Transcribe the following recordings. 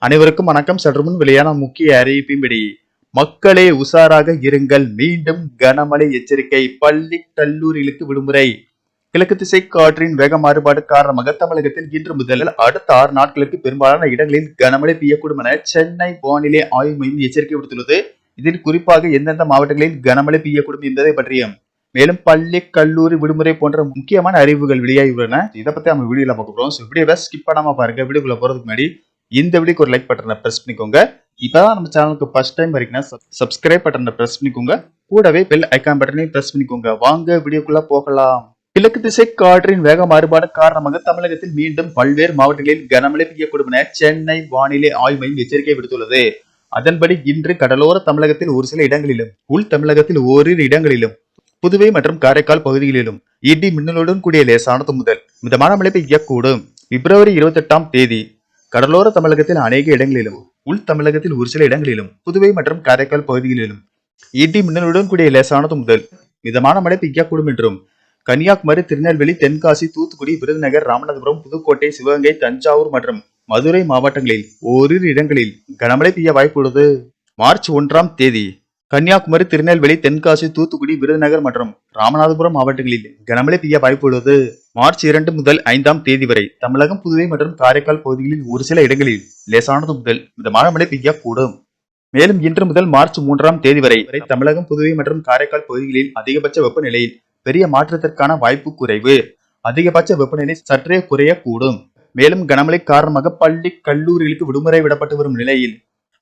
அனைவருக்கும் வணக்கம். சற்று முன் வெளியான முக்கிய அறிவிப்பின்படி மக்களே உஷாராக இருங்கள், மீண்டும் கனமழை எச்சரிக்கை, பள்ளி கல்லூரிகளுக்கு விடுமுறை. கிழக்கு திசை காற்றின் வேக மாறுபாடு காரணமாக தமிழகத்தில் இன்று முதல் அடுத்த 6 நாட்களுக்கு பெரும்பாலான இடங்களில் கனமழை பெய்யக்கூடும் என சென்னை வானிலை ஆய்வு மையம் எச்சரிக்கை விடுத்துள்ளது. இதில் குறிப்பாக எந்தெந்த மாவட்டங்களில் கனமழை பெய்யக்கூடும் என்பதை பற்றியும் மேலும் பள்ளி கல்லூரி விடுமுறை போன்ற முக்கியமான அறிவிப்புகள் வெளியாகியுள்ளன. இதை பத்தி நம்ம வீடியோல பார்க்க போறோம். வீடியோவை ஸ்கிப் பண்ணாம பாருங்க. வீடியோக்குள்ள போறதுக்கு முன்னாடி இந்த வீடியோக்கு ஒரு லைக் பட்டனை பிரஸ் பண்ணிக்கோங்க. இப்பதான் நம்ம சேனலுக்கு ஃபர்ஸ்ட் டைம் வரைக்கும் சப்ஸ்கிரைப் பட்டனை பிரஸ் பண்ணிக்கோங்க. கூடவே பெல் ஐகான் பட்டனையும் பிரஸ் பண்ணிக்கோங்க. வாங்க வீடியோக்குள்ள போகலாம். கிழக்கு திசை காற்றின் வேக மாறுபாடு காரணமாக தமிழகத்தில் மீண்டும் பல்வேறு மாவட்டங்களில் கனமழை பெய்யக்கூடும் என சென்னை வானிலை ஆய்வு மையம் எச்சரிக்கை விடுத்துள்ளது. அதன்படி இன்று கடலோர தமிழகத்தில் ஒரு சில இடங்களிலும், உள் தமிழகத்தில் ஓரிரு இடங்களிலும், புதுவை மற்றும் காரைக்கால் பகுதிகளிலும் இடி மின்னலுடன் கூடிய லேசானது முதல் மிதமான மழை பெய்யக்கூடும். பிப்ரவரி 28ஆம் தேதி கடலோர தமிழகத்தில் அநேக இடங்களிலும், உள் தமிழகத்தில் ஒரு சில இடங்களிலும், புதுவை மற்றும் காரைக்கால் பகுதிகளிலும் இடி மின்னலுடன் கூடிய லேசானது முதல் மிதமான மழை பெய்யக்கூடும் என்றும், கன்னியாகுமரி, திருநெல்வேலி, தென்காசி, தூத்துக்குடி, விருதுநகர், ராமநாதபுரம், புதுக்கோட்டை, சிவகங்கை, தஞ்சாவூர் மற்றும் மதுரை மாவட்டங்களில் ஓரிரு இடங்களில் கனமழை பெய்ய வாய்ப்புள்ளது. மார்ச் 1ஆம் தேதி கன்னியாகுமரி, திருநெல்வேலி, தென்காசி, தூத்துக்குடி, விருதுநகர் மற்றும் ராமநாதபுரம் மாவட்டங்களில் கனமழை பெய்ய வாய்ப்புள்ளது. மார்ச் 2 முதல் 5ஆம் தேதி வரை தமிழகம், புதுவை மற்றும் காரைக்கால் பகுதிகளில் ஒரு சில இடங்களில் லேசானது முதல் மிதமான மழை பெய்யக்கூடும். மேலும் இன்று முதல் மார்ச் 3ஆம் தேதி வரை தமிழகம், புதுவை மற்றும் காரைக்கால் பகுதிகளில் அதிகபட்ச வெப்பநிலையில் பெரிய மாற்றத்திற்கான வாய்ப்பு குறைவு. அதிகபட்ச வெப்பநிலை சற்றே குறையக்கூடும். மேலும் கனமழை காரணமாக பள்ளி கல்லூரிகளுக்கு விடுமுறை விடப்பட்டு வரும் நிலையில்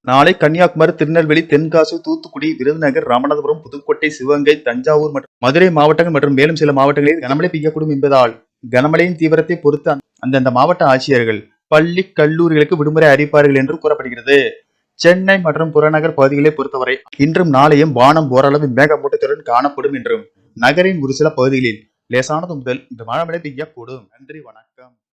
நாளை கன்னியாகுமரி, திருநெல்வேலி, தென்காசி, தூத்துக்குடி, விருதுநகர், ராமநாதபுரம், புதுக்கோட்டை, சிவகங்கை, தஞ்சாவூர் மற்றும் மதுரை மாவட்டங்கள் மற்றும் மேலும் சில மாவட்டங்களில் கனமழை பெய்யக்கூடும் என்பதால் கனமழையின் தீவிரத்தை பொறுத்து அந்தந்த மாவட்ட ஆட்சியர்கள் பள்ளி கல்லூரிகளுக்கு விடுமுறை அறிவிப்பார்கள் என்று கூறப்படுகிறது. சென்னை மற்றும் புறநகர் பகுதிகளை பொறுத்தவரை இன்றும் நாளையும் வானம் ஓரளவு மேகமூட்டத்துடன் காணப்படும் என்றும், நகரின் ஒரு சில பகுதிகளில் லேசானது முதல் மிதமான மழை பெய்யக்கூடும். நன்றி, வணக்கம்.